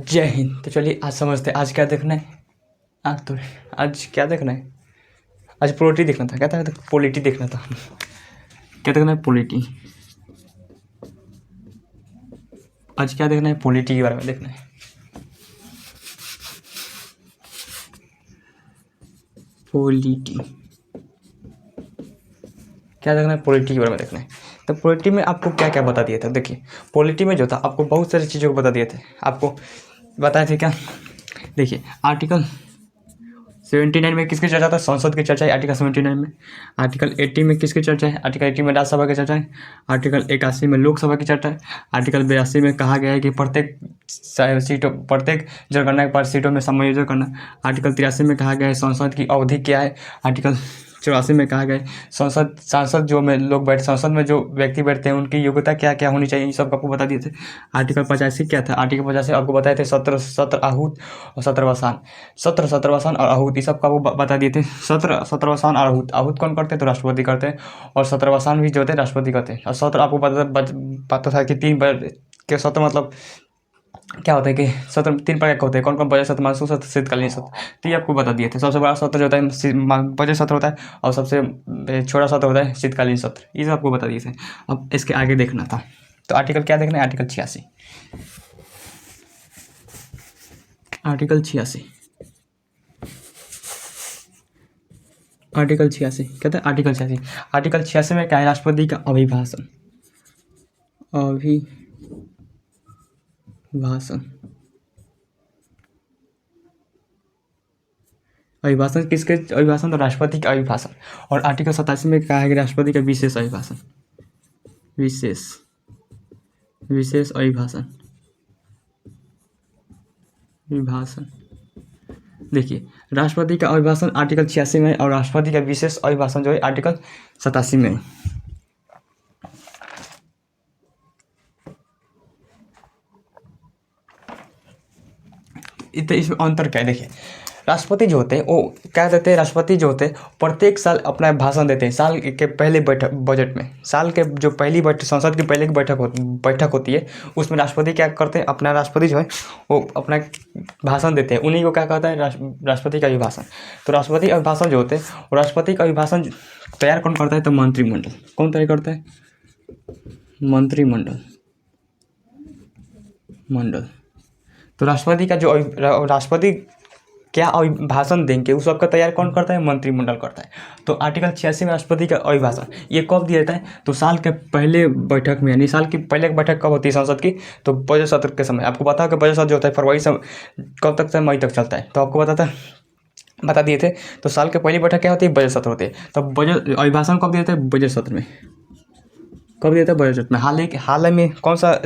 जय हिंद। तो चलिए आज समझते हैं आज क्या देखना है। आज क्या देखना है। आज पोलिटी देखना था। क्या था? पोलिटी देखना था। क्या देखना है? पोलिटी। आज क्या देखना है? पोलिटी के बारे में देखना है। पोलिटी क्या देखना है? पोलिटी के बारे में देखना है। तो पोलिटी में आपको क्या क्या बता दिया था। देखिए पोलिटी में जो था आपको बहुत सारी चीज़ों को बता दिए थे। आपको बताए थे क्या? देखिए आर्टिकल 79 में किसकी चर्चा था? संसद की चर्चा है आर्टिकल 79 में। आर्टिकल 80 में किसकी चर्चा है? आर्टिकल 80 में राज्यसभा की चर्चा है। आर्टिकल 81 में लोकसभा की चर्चा है। आर्टिकल 82 में कहा गया है कि प्रत्येक जनगणना पर सीटों में समायोजन करना। आर्टिकल 83 में कहा गया है संसद की अवधि क्या है। आर्टिकल 84 में कहा गया है सांसद संसद में जो व्यक्ति बैठते हैं उनकी योग्यता क्या क्या होनी चाहिए, ये सब आपको बता दिए थे। आर्टिकल 85 क्या था? आर्टिकल 85 आपको बताए थे सत्र आहूत और सत्रवसान। सत्रवसान और आहूत ये सब का वो बता दिए थे। सत्रवसान और आहूत कौन करते हैं? तो राष्ट्रपति करते हैं। और सत्रवसान भी जो होते हैं राष्ट्रपति करते हैं। और सत्र आपको पता था कि 3 के सत्र मतलब क्या होता है कि सत्र 3 प्रकार के होते हैं। कौन कौन? बजट सत्र, मानसून सत्र, शीतकालीन सत्र। तो ये आपको बता दिए थे। सबसे बड़ा सत्र जो होता है बजट सत्र होता है और सबसे छोटा सत्र होता है शीतकालीन सत्र। ये सब आपको बता दिए थे। अब इसके आगे देखना था। तो आर्टिकल क्या देखना है? आर्टिकल 86। आर्टिकल 86 कहते हैं आर्टिकल 86। आर्टिकल 86 में क्या है? राष्ट्रपति का अभिभाषण किसके अभिभाषण? तो राष्ट्रपति का अभिभाषण। और आर्टिकल 87 में कहा है कि राष्ट्रपति का विशेष अभिभाषण। विशेष अभिभाषण। देखिए राष्ट्रपति का अभिभाषण आर्टिकल 86 में और राष्ट्रपति का विशेष अभिभाषण जो है आर्टिकल 87 में। इसमें अंतर क्या है? देखिए राष्ट्रपति जो होते हैं वो क्या देते हैं? राष्ट्रपति जो होते हैं प्रत्येक साल अपना भाषण देते हैं। साल के पहले बजट में साल के जो पहली संसद की पहले की बैठक होती है उसमें राष्ट्रपति क्या करते हैं? अपना राष्ट्रपति जो है वो अपना भाषण देते हैं। उन्हीं को क्या कहता है? राष्ट्रपति का अभिभाषण। तो राष्ट्रपति अभिभाषण जो होते हैं और राष्ट्रपति का अभिभाषण तैयार कौन करता है? तो मंत्रिमंडल। कौन तैयार करता है? मंत्रिमंडल। तो राष्ट्रपति का जो राष्ट्रपति क्या अभिभाषण देंगे उस सबका तैयार कौन करता है? मंत्रिमंडल करता है। तो आर्टिकल 86 में राष्ट्रपति का अभिभाषण ये कब दिया जाता है? तो साल के पहले बैठक में, यानी साल की पहले बैठक कब होती है संसद की? तो बजट सत्र के समय। आपको पता है कि बजट सत्र जो होता है फरवरी से कब तक से मई तक चलता है। तो आपको बता दिए थे। तो साल के पहली बैठक क्या होती है? बजट सत्र होती है। तो बजट अभिभाषण कब दिया जाता है? बजट सत्र में। कब दिया था? बजट सत्र में। हाल में कौन सा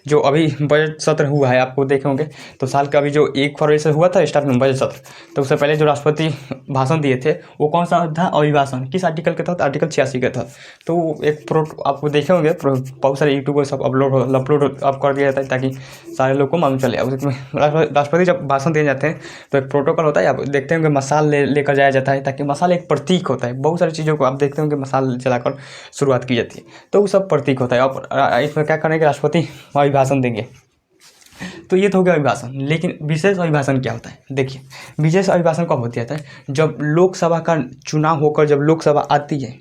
जो अभी बजट सत्र हुआ है आपको देखे होंगे। तो साल का अभी जो 1 फरवरी से हुआ था स्टार्ट में बजट सत्र, तो उससे पहले जो राष्ट्रपति भाषण दिए थे वो कौन सा था? अभिभाषण। किस आर्टिकल के तहत? आर्टिकल 86 के तहत। तो एक आपको देखे होंगे बहुत सारे यूट्यूबर सब अपलोड आप कर दिया जाता है ताकि सारे लोग को मालूम चले। उसमें राष्ट्रपति जब भाषण दिए जाते हैं तो एक प्रोटोकॉल होता है। आप देखते होंगे मसाल लेकर जाया जाता है ताकि मसाल एक प्रतीक होता है। बहुत सारी चीज़ों को आप देखते होंगे मसाल जलाकर शुरुआत की जाती है, तो वो सब प्रतीक होता है। और इसमें क्या करेंगे? राष्ट्रपति अभिभाषण देंगे। तो ये तो हो गया अभिभाषण। लेकिन विशेष अभिभाषण क्या होता है? देखिए विशेष अभिभाषण कब होता है? जब लोकसभा का चुनाव होकर जब लोकसभा आती है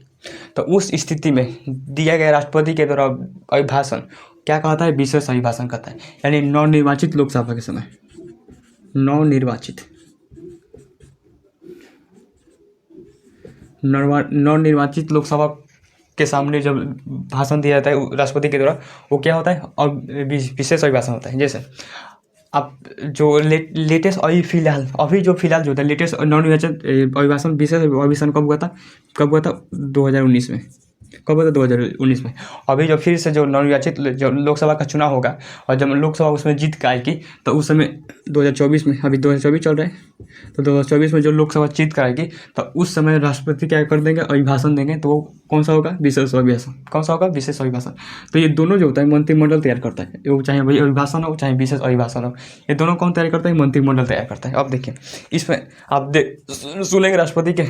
तो उस स्थिति में दिया गया राष्ट्रपति के द्वारा अभिभाषण क्या कहता है? विशेष अभिभाषण कहता है। यानी नवनिर्वाचित लोकसभा के समय नवनिर्वाचित लोकसभा के सामने जब भाषण दिया जाता है राष्ट्रपति के द्वारा वो क्या होता है? और विशेष अभिभाषण होता है। जैसे आप जो लेटेस्ट अभी जो फिलहाल जो होता है लेटेस्ट नवनिर्वाचित अभिभाषण विशेष अभिभाषण कब हुआ था? 2019 में। कब हुआ था? 2019 में। अभी जो फिर से जो नवनिर्वाचित जो लोकसभा का चुनाव होगा और जब लोकसभा उसमें जीत के आएगी तो उस समय 2024 में, अभी 2024 चल रहा है, तो 2024 में जो लोकसभा जीत कर आएगी तो उस समय राष्ट्रपति क्या कर देंगे? अभिभाषण देंगे। तो वो कौन सा होगा? विशेष अभिभाषण। कौन सा होगा? विशेष अभिभाषण। तो ये दोनों जो होता है मंत्रिमंडल तैयार करता है। वो चाहे वही अभिभाषण हो चाहे विशेष अभिभाषण हो, ये दोनों कौन तैयार करता है? मंत्रिमंडल तैयार करता है। अब देखिए इसमें आप सुनेंगे राष्ट्रपति का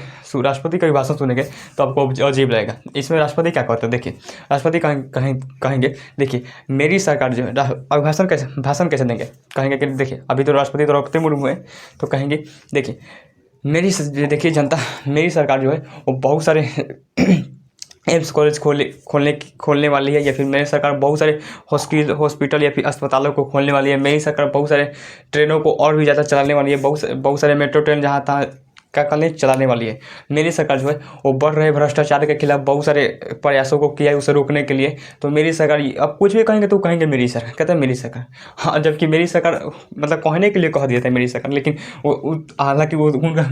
अभिभाषण सुनेंगे तो आपको अजीब लगेगा। इसमें राष्ट्रपति क्या कहते हैं, देखिए राष्ट्रपति कहेंगे देखिए मेरी सरकार जो है भाषण कैसे देंगे, कहेंगे कि देखिए अभी तो राष्ट्रपति द्रौपदी मुर्मू है, तो कहेंगे देखिए देखिए जनता, मेरी सरकार जो है वो बहुत सारे एम्स कॉलेज खोलने वाली है, या फिर मेरी सरकार बहुत सारे हॉस्पिटल या फिर अस्पतालों को खोलने वाली है, मेरी सरकार बहुत सारे ट्रेनों को और भी ज़्यादा चलाने वाली है, बहुत सारे मेट्रो ट्रेन जहाँ तहाँ क्या करने चलाने वाली है। मेरी सरकार जो है वो बढ़ रहे भ्रष्टाचार के खिलाफ बहुत सारे प्रयासों को किया है उसे रोकने के लिए। तो मेरी सरकार, अब कुछ भी कहेंगे तो कहेंगे मेरी सरकार, कहते हैं मेरी सरकार। हाँ, जबकि मेरी सरकार मतलब कहने के लिए कह दिया था मेरी सरकार, लेकिन वो हालांकि वो उनका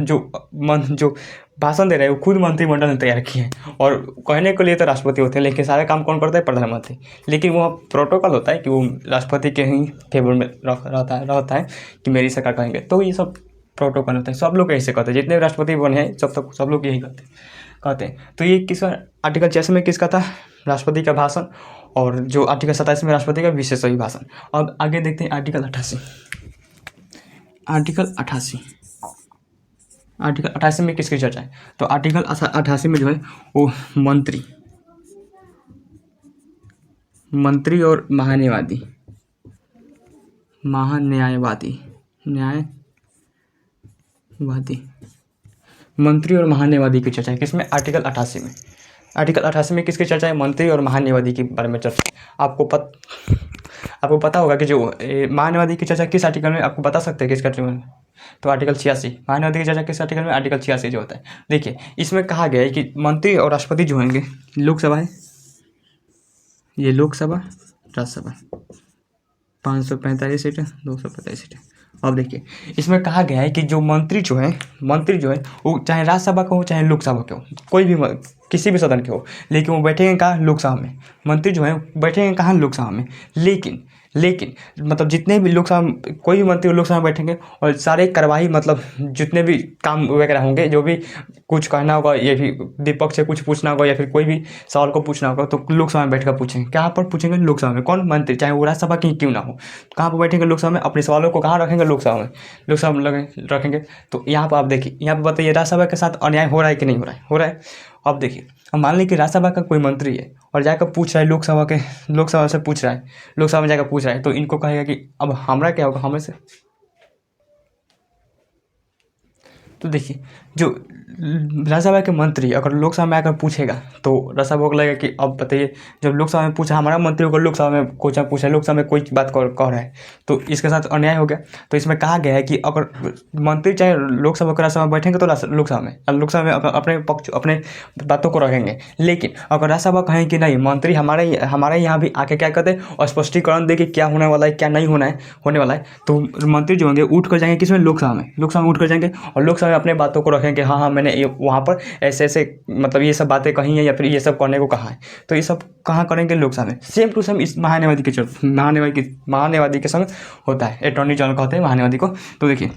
जो भाषण दे रहे हैं वो खुद मंत्रिमंडल ने तैयार किए हैं, और कहने के लिए तो राष्ट्रपति होते हैं, लेकिन सारे काम कौन करता है, प्रधानमंत्री। लेकिन वो प्रोटोकॉल होता है कि वो राष्ट्रपति के ही फेवर में रहता है कि मेरी सरकार कहेंगे। तो ये सब प्रोटोकॉल होता है, सब लोग ऐसे कहते हैं, जितने राष्ट्रपति बने हैं सब लोग यही कहते हैं। तो ये किसका आर्टिकल 86 में किसका था, राष्ट्रपति का भाषण, और जो आर्टिकल 27 में राष्ट्रपति का विशेष भाषण। अब आगे देखते हैं आर्टिकल 88। आर्टिकल 88 में किसकी चर्चा है, तो आर्टिकल 88 में जो है वो मंत्री और महान्यायवादी मंत्री और महान्यायवादी की चर्चा है। किसमें, आर्टिकल 88 में। आर्टिकल 88 में किसकी चर्चा है, मंत्री और महान्यायवादी के बारे में चर्चा है। आपको पता होगा कि जो महान्यायवादी की चर्चा किस आर्टिकल में, आपको बता सकते हैं किस आर्टिकल में, तो आर्टिकल 86। महान्यायवादी की चर्चा किस आर्टिकल में, आर्टिकल 86 जो होता है। देखिए इसमें कहा गया है कि मंत्री और राष्ट्रपति जो होंगे, लोकसभा है, ये लोकसभा, राज्यसभा, 545 सीट है, 245 सीट है। अब देखिए इसमें कहा गया है कि जो मंत्री जो है वो चाहे राज्यसभा का हो चाहे लोकसभा के हो, कोई भी किसी भी सदन के हो, लेकिन वो बैठेंगे कहाँ, लोकसभा में। मंत्री जो है बैठेंगे कहाँ, लोकसभा में। लेकिन मतलब जितने भी लोकसभा, कोई भी मंत्री लोकसभा में बैठेंगे और सारे कार्यवाही मतलब जितने भी काम वगैरह होंगे, जो भी कुछ कहना होगा या फिर विपक्ष से कुछ पूछना होगा या फिर कोई भी सवाल को पूछना होगा, तो लोकसभा में बैठकर पूछेंगे। कहाँ पर पूछेंगे, लोकसभा में। कौन, मंत्री, चाहे वो राज्यसभा की क्यों ना हो, कहाँ पर बैठेंगे, लोकसभा में। अपने सवालों को कहाँ रखेंगे, लोकसभा में रखेंगे। तो यहाँ पर आप देखिए, यहाँ पर बताइए राज्यसभा के साथ अन्याय हो रहा है कि नहीं हो रहा है। अब देखिए, अब मान लीजिए कि राज्यसभा का कोई मंत्री है और जाकर पूछ रहा है लोकसभा से पूछ रहा है, लोकसभा में जाकर पूछ रहा है, तो इनको कहेगा कि अब हमारा क्या होगा, हमें से। तो देखिए जो राज्यसभा के मंत्री अगर लोकसभा में आकर पूछेगा तो राज्यसभा को लगेगा कि अब बताइए, जब लोकसभा में पूछा, हमारा मंत्री होकर लोकसभा में क्वेश्चन पूछा, लोकसभा में कोई बात कह रहा है, तो इसके साथ अन्याय हो गया। तो इसमें कहा गया है कि अगर मंत्री चाहे लोकसभा के राज्यसभा में बैठेंगे तो लोकसभा में अपने पक्ष, अपने बातों को रखेंगे। लेकिन अगर राज्यसभा कहें कि नहीं, मंत्री हमारे यहाँ भी आके क्या कहते हैं, स्पष्टीकरण दे कि क्या होने वाला है, क्या नहीं होने वाला है, तो मंत्री जो होंगे उठ कर जाएंगे किसमें, लोकसभा में उठ कर जाएंगे और लोकसभा में अपने बातों को रखेंगे। हाँ मैंने वहाँ पर ऐसे मतलब ये सब बातें कही हैं या फिर ये सब करने को कहा है, तो ये सब कहाँ करेंगे, लोकसभा में। सेम टू सेम इस महान्यायवादी के संग होता है। अटॉर्नी जनरल कहते हैं महान्यायवादी को। तो देखिए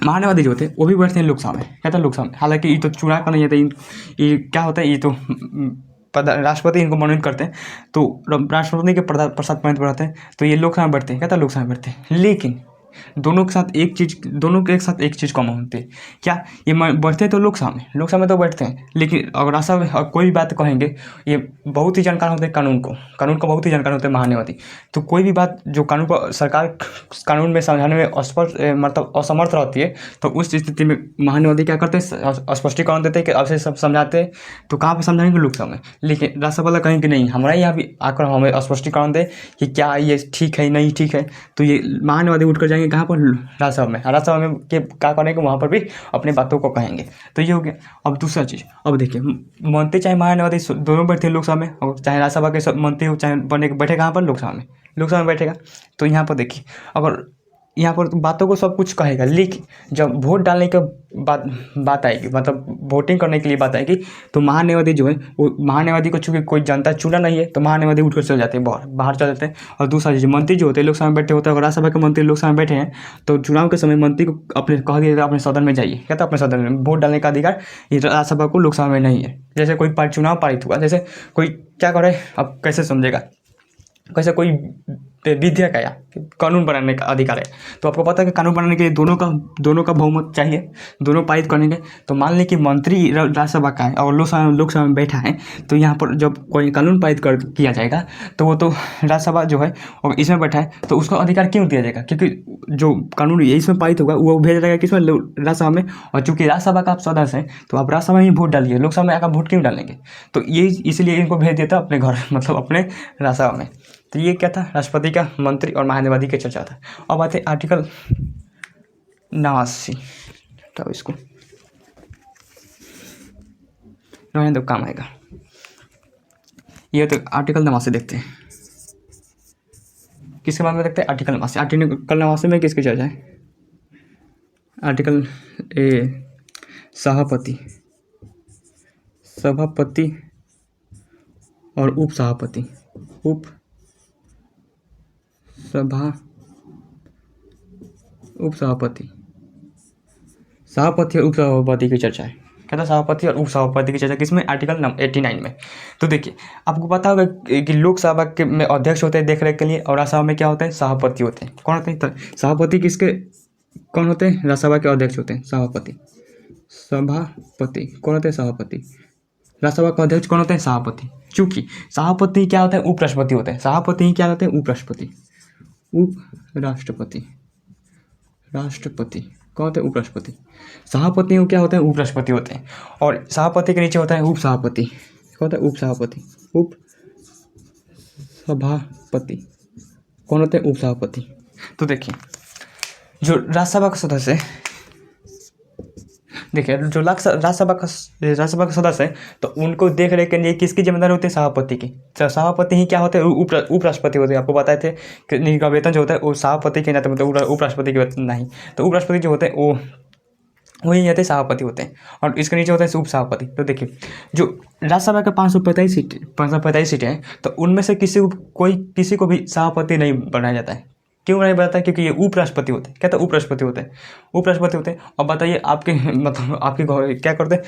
महान्यायवादी जो होते हैं वो भी बैठते हैं लोकसभा में, कहते हैं लोकसभा में। हालांकि ये तो चुनाव का नहीं है, ये क्या होता है, ये तो राष्ट्रपति इनको मनोनीत करते हैं, तो राष्ट्रपति के प्रसाद बढ़ाते हैं, तो ये लोकसभा में बैठते हैं, कहता है लोकसभा में बैठते हैं। लेकिन दोनों के साथ एक चीज़ कॉमन होती है, क्या, ये बैठते तो लोकसभा में तो बैठते हैं, लेकिन अगर राज्यसभा कोई भी बात कहेंगे, ये बहुत ही जानकार होते हैं कानून को बहुत ही जानकार होते हैं महान्यायवादी। तो कोई भी बात जो कानून को सरकार कानून में समझाने में मतलब असमर्थ रहती है, तो उस स्थिति में महान्यायवादी क्या करते हैं, स्पष्टीकरण देते हैं कि अब सब समझाते हैं। तो कहाँ पर समझाएंगे, लोकसभा में। लेकिन राज्यसभा कहेंगे नहीं, हमारा यहाँ भी आकर हमें स्पष्टीकरण दे कि क्या ये ठीक है नहीं ठीक है, तो ये महान्यायवादी उठ कर जाएंगे कहाँ पर, राज्यसभा में क्या करेंगे, वहाँ पर भी अपनी बातों को कहेंगे। तो ये हो गया। अब दूसरा चीज़, अब देखिए मंत्री चाहे महान्यायवादी दोनों बैठते हैं लोकसभा में, और चाहे राज्यसभा के मंत्री हो चाहे बैठे कहाँ पर, लोकसभा में बैठेगा। तो यहाँ पर देखिए, अगर यहाँ पर बातों को सब कुछ कहेगा, लेकिन जब वोट डालने का बात आएगी, मतलब वोटिंग करने के लिए बात आएगी, तो महान्यायवादी जो है वो महान्यायवादी को चूँकि कोई जनता चुना नहीं है, तो महान्यायवादी उठकर चले जाते हैं, बाहर चले जाते हैं। और दूसरा चीज़, मंत्री जो होते हैं लोकसभा में बैठे होते हैं, अगर राज्यसभा के मंत्री लोकसभा में बैठे हैं, तो चुनाव के समय मंत्री को अपने कह दिया अपने सदन में जाइए, कहता है अपने सदन में। वोट डालने का अधिकार ये राज्यसभा को लोकसभा में नहीं है। जैसे कोई चुनाव पारित हुआ, जैसे कोई क्या करे, अब कैसे समझेगा, कैसे कोई विधेयक आया, कानून बनाने का अधिकार है। तो आपको पता है कि कानून बनाने के लिए दोनों का बहुमत चाहिए, दोनों पारित करेंगे। तो मान लें कि मंत्री राज्यसभा का है और लोकसभा में बैठा है, तो यहाँ पर जब कोई कानून पारित किया जाएगा तो वो तो राज्यसभा जो है और इसमें बैठा है, तो उसको अधिकार क्यों दिया जाएगा? क्योंकि जो कानून इसमें पारित होगा वो भेजा जाएगा किसमें? राज्यसभा में। और चूंकि राज्यसभा का आप सदस्य हैं तो आप राज्यसभा में ही वोट डालिए, लोकसभा में आकर वोट क्यों डालेंगे? तो ये इसलिए इनको भेज देता अपने घर, मतलब अपने राज्यसभा में। तो ये क्या था? राष्ट्रपति का, मंत्री और महान्यायवादी की चर्चा था। अब आते आर्टिकल 89, तो इसको रहने दो, काम आएगा। ये तो आर्टिकल 89 देखते हैं, किसके बारे में देखते हैं? आर्टिकल 89। आर्टिकल 89 में किसकी चर्चा है? आर्टिकल सभापति और उपसभापति, उपसभापति, सभापति और उपसभापति की चर्चा है। कहता है सभापति और उपसभापति की चर्चा किसमें? आर्टिकल 89 में। तो देखिए, आपको पता होगा कि लोकसभा के में अध्यक्ष होते हैं देख रेख के लिए, और राज्यसभा में क्या होते हैं? सभापति होते हैं। कौन होते हैं? तो सभापति किसके कौन होते हैं? राज्यसभा के अध्यक्ष होते हैं, सभापति। कौन होते हैं? सभापति। राज्यसभा का अध्यक्ष कौन होते हैं? सभापति। चूंकि सभापति क्या होता है? उपराष्ट्रपति होते हैं। सभापति ही क्या होते हैं? उपराष्ट्रपति। राष्ट्रपति कौन होते हैं? उपराष्ट्रपति। सभापति क्या होते हैं? उपराष्ट्रपति होते हैं। और सभापति के नीचे होता है उपसभापति। कौन होता है? उपसभापति। उपसभापति कौन होते हैं? उपसभापति। तो देखिए, जो राज्यसभा का सदस्य है, देखिए जो राज्यसभा का सदस्य है, तो उनको देख रेख के लिए किसकी जिम्मेदारी होती है? सभापति की। तो सभापति ही क्या होते हैं? उपराष्ट्रपति होते हैं। आपको बताए थे कि इनका वेतन जो होता है वो सभापति के नाते, मतलब उपराष्ट्रपति के वेतन नहीं। तो उपराष्ट्रपति जो होते हैं वो वही होते हैं, सभापति होते हैं। और इसके नीचे होता है उपसभापति। तो देखिए, जो राज्यसभा के 545 सीटें हैं, तो उनमें से किसी को भी सभापति नहीं बनाया जाता है। क्यों नहीं बनाता है? क्योंकि ये उपराष्ट्रपति होते हैं। क्या था? उपराष्ट्रपति होते हैं। अब बताइए, आपके मतलब आपके क्या करते हैं?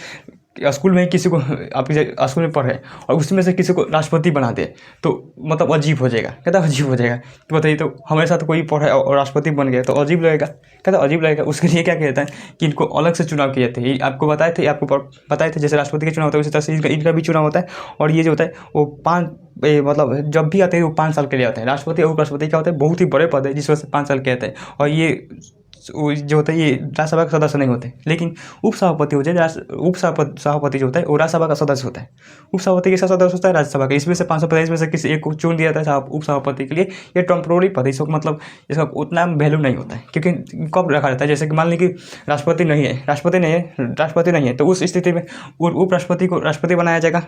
स्कूल में किसी को, आपके स्कूल में पढ़े और उसमें से किसी को राष्ट्रपति बना दे, तो मतलब अजीब हो जाएगा। कहता अजीब हो जाएगा। तो बताइए, तो हमारे साथ कोई पढ़े और राष्ट्रपति बन गया तो अजीब लगेगा। कहता अजीब लगेगा। उसके लिए क्या कहता है कि इनको अलग से चुनाव किए थे। आपको बताए थे जैसे राष्ट्रपति का चुनाव होता है उसी तरह से इनका भी चुनाव होता है। और ये जो होता है वो मतलब जब भी आते हैं वो 5 साल के लिए आते हैं। राष्ट्रपति और उपराष्ट्रपति क्या होता है? बहुत ही बड़े पद है, जिस वजह से 5 साल के आते हैं। और ये जो होता है ये राज्यसभा का सदस्य नहीं होते। लेकिन उपसभापति हो जाए, सभापति जो होता है वो राज्यसभा का सदस्य होता है। उपसभापति किसका सदस्य होता है? राज्यसभा का। इसमें से 545 में से किसी एक को चुन दिया जाता है उपसभापति के लिए। ये टेम्पोररी पद है, इसको मतलब इसका उतना वैल्यू नहीं होता है। क्योंकि कब रखा जाता है? जैसे कि मान लें कि राष्ट्रपति नहीं है, तो उस स्थिति में उपराष्ट्रपति को राष्ट्रपति बनाया जाएगा,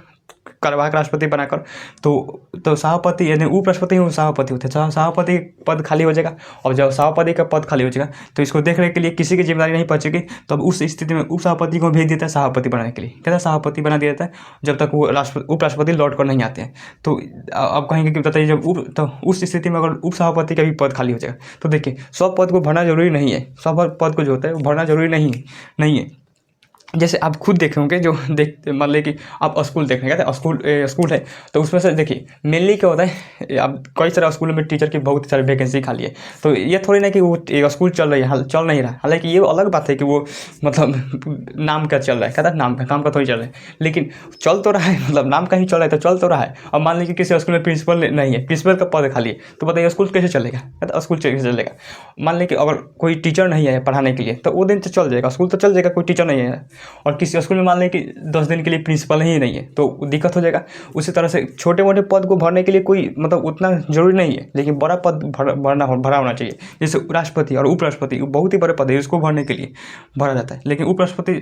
कार्यवाहक राष्ट्रपति बनाकर। तो सभापति यानी उपराष्ट्रपति सभापति होते हैं। सभापति पद खाली हो जाएगा। और जब सभापति का पद खाली हो जाएगा तो इसको देखने के लिए किसी की जिम्मेदारी नहीं बचेगी। तो अब उस स्थिति में उपसभापति को भेज देता है सभापति बनाने के लिए। कहता है सभापति बना दिया जाता है जब तक वो उपराष्ट्रपति लौट कर नहीं आते हैं। तो अब कहेंगे कि बताइए, जब तो उस स्थिति में अगर उपसभापति का भी पद खाली हो जाएगा, तो देखिए सब पद को भरना जरूरी नहीं है। सब पद को जो होता है वो भरना जरूरी नहीं है। जैसे आप खुद देखे होंगे, जो मान लें कि आप स्कूल देखने गए थे, स्कूल है, तो उसमें से देखिए मेनली क्या होता है, अब कई सारे स्कूलों में टीचर की बहुत सारी वैकेंसी खाली है। तो ये थोड़ी ना कि वो स्कूल चल नहीं रहा। हालांकि ये अलग बात है कि वो मतलब नाम का चल रहा है, कहता है नाम का थोड़ी चल रहा है, लेकिन चल तो रहा है, मतलब नाम का ही चल रहा है तो चल तो रहा है। अब मान लीजिए किसी स्कूल में प्रिंसिपल नहीं है, प्रिंसिपल का पद खाली है, तो बताइए स्कूल कैसे चलेगा? कहता स्कूल कैसे चलेगा? मान लीजिए अगर कोई टीचर नहीं है पढ़ाने के लिए, तो वो दिन तो चल जाएगा, स्कूल तो चल जाएगा, कोई टीचर नहीं है। और किसी स्कूल में मान लें कि 10 दिन के लिए प्रिंसिपल ही नहीं है, तो दिक्कत हो जाएगा। उसी तरह से छोटे मोटे पद को भरने के लिए कोई मतलब उतना जरूरी नहीं है, लेकिन बड़ा पद भरा होना चाहिए। जैसे राष्ट्रपति और उपराष्ट्रपति बहुत ही बड़े पद है, इसको भरने के लिए भरा जाता है। लेकिन उपराष्ट्रपति,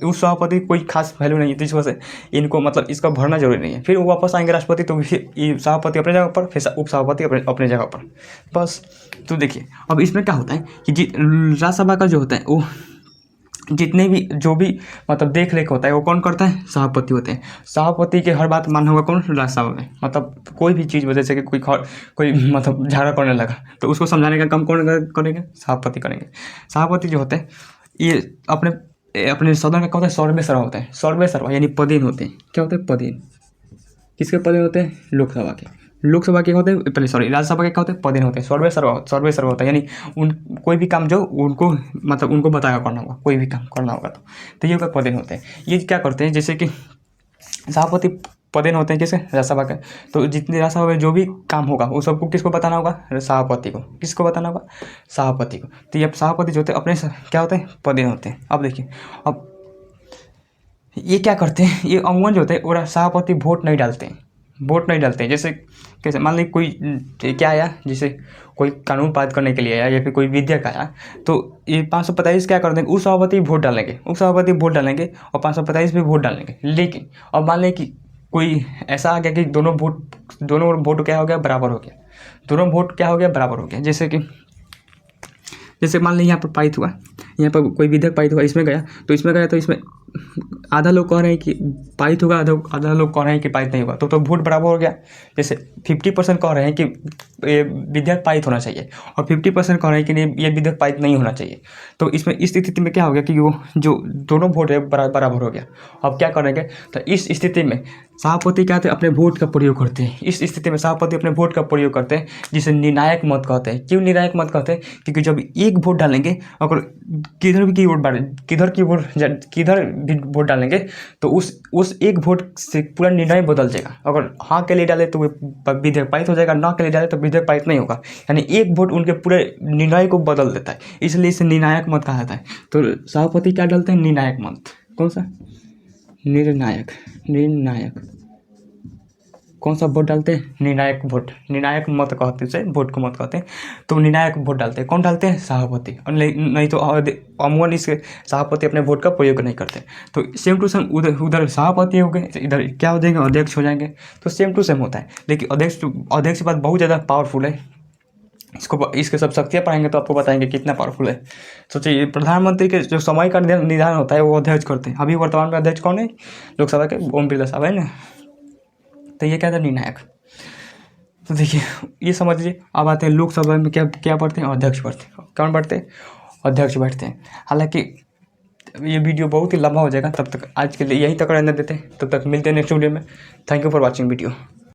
उपसभापति कोई खास वैल्यू नहीं है, जिस वजह से इनको मतलब इसका भरना जरूरी नहीं है। फिर वो वापस आएंगे राष्ट्रपति, तो सभापति अपने जगह पर, फिर उपसभापति अपने जगह पर, बस। तो देखिए अब इसमें क्या होता है कि राज्यसभा का जो होता है वो जितने भी जो भी मतलब देख रेख होता है वो कौन करता है? सभापति होते हैं। सभापति के हर बात मानना होगा कौन? राज्यसभा में। मतलब कोई भी चीज़ वजह से कि कोई मतलब झगड़ा करने लगा तो उसको समझाने का काम कौन करेंगे? सभापति करेंगे। सभापति जो होते हैं ये अपने सदन का क्या होता है? सर्वेसर्वा होता है। सर्वेसर्वा यानी पदेन होते हैं। क्या होते हैं? पदेन। किसके पदेन होते हैं? लोकसभा के। लोकसभा के होते हैं पहले, सॉरी, राज्यसभा के क्या होते हैं, पदेन होते हैं। सर्वे सर्वा होता है, यानी उन कोई भी काम जो उनको मतलब उनको बताया करना होगा, कोई भी काम करना होगा तो ये होगा पदेन होते हैं। ये क्या करते हैं, जैसे कि सभापति पदेन होते हैं किसे, राज्यसभा के। तो जितने राज्यसभा में जो भी काम होगा वो सबको किसको बताना होगा, सभापति को। किसको बताना होगा, सभापति को। तो ये सभापति जो होते हैं अपने क्या होते हैं, पदेन होते हैं। अब देखिए, अब ये क्या करते हैं, ये अमूमन जो होते हैं वो सभापति वोट नहीं डालते हैं, वोट नहीं डालते हैं। जैसे कैसे, मान लीजिए कोई क्या आया, जैसे कोई कानून पारित करने के लिए आया या फिर कोई विधेयक आया, तो ये 545 क्या कर देंगे, उस सभापति वोट डालेंगे, उस सभापति वोट डालेंगे और 545 भी वोट डालेंगे। लेकिन अब मान लें कि कोई ऐसा आ गया कि दोनों वोट क्या हो गया, बराबर हो गया, दोनों वोट क्या हो गया, बराबर हो गया। जैसे मान लीजिए यहाँ पर पारित हुआ, यहाँ पर कोई विधेयक पारित हुआ, इसमें गया तो इसमें आधा लोग कह रहे हैं कि पारित होगा, आधा लोग कह रहे हैं कि पारित नहीं होगा, तो वोट बराबर हो गया। जैसे 50% कह रहे हैं कि ये विधेयक पारित होना चाहिए और 50% कह रहे हैं कि ये विधेयक पारित नहीं होना चाहिए। तो इसमें इस स्थिति में क्या हो गया कि वो जो दोनों वोट है बराबर हो गया। अब क्या करेंगे, तो इस स्थिति में सभापति क्या होते हैं, अपने वोट का प्रयोग करते हैं। इस स्थिति में सभापति अपने वोट का प्रयोग करते हैं, जिसे निर्णायक मत कहते हैं। क्यों निर्णायक मत कहते हैं, क्योंकि जब एक वोट डालेंगे, अगर किधर भी वोट डालेंगे तो उस एक वोट से पूरा निर्णय बदल जाएगा। अगर हाँ के लिए डाले तो विधेयक पारित हो जाएगा, ना के लिए डाले तो विधेयक पारित नहीं होगा। यानी एक वोट उनके पूरे निर्णय को बदल देता है, इसलिए इसे निर्णायक मत कहा जाता है। तो सभापति क्या डालते हैं, निर्णायक मत। कौन सा, निर्णायक कौन सा वोट डालते हैं, निर्णायक वोट, निर्णायक मत कहते हैं, वोट को मत कहते हैं। तो निर्णायक वोट डालते हैं, कौन डालते हैं, सभापति। और नहीं तो अमूमन इसके सभापति अपने वोट का प्रयोग नहीं करते। तो सेम टू सेम उधर सभापति हो गए, इधर क्या हो जाएंगे, अध्यक्ष हो जाएंगे। तो सेम टू सेम होता है। लेकिन अध्यक्ष की बात बहुत ज़्यादा पावरफुल है। इसके सब शक्तियाँ पढ़ाएंगे तो आपको बताएंगे कितना पावरफुल है। सोचिए, प्रधानमंत्री के जो समय का निर्धारण होता है वो अध्यक्ष करते हैं। अभी वर्तमान में अध्यक्ष कौन है, लोकसभा के ओम बिरला साहब है ना। तो ये क्या था, निर्णायक। तो देखिए, ये समझ लीजिए। अब आते हैं लोकसभा में क्या पढ़ते हैं, अध्यक्ष पढ़ते हैं। कौन पढ़ते हैं, अध्यक्ष बैठते हैं। हालांकि ये वीडियो बहुत ही लंबा हो जाएगा, तब तक आज के लिए यहीं तक रहने देते हैं। तब तक मिलते हैं नेक्स्ट वीडियो में। Thank you for watching video.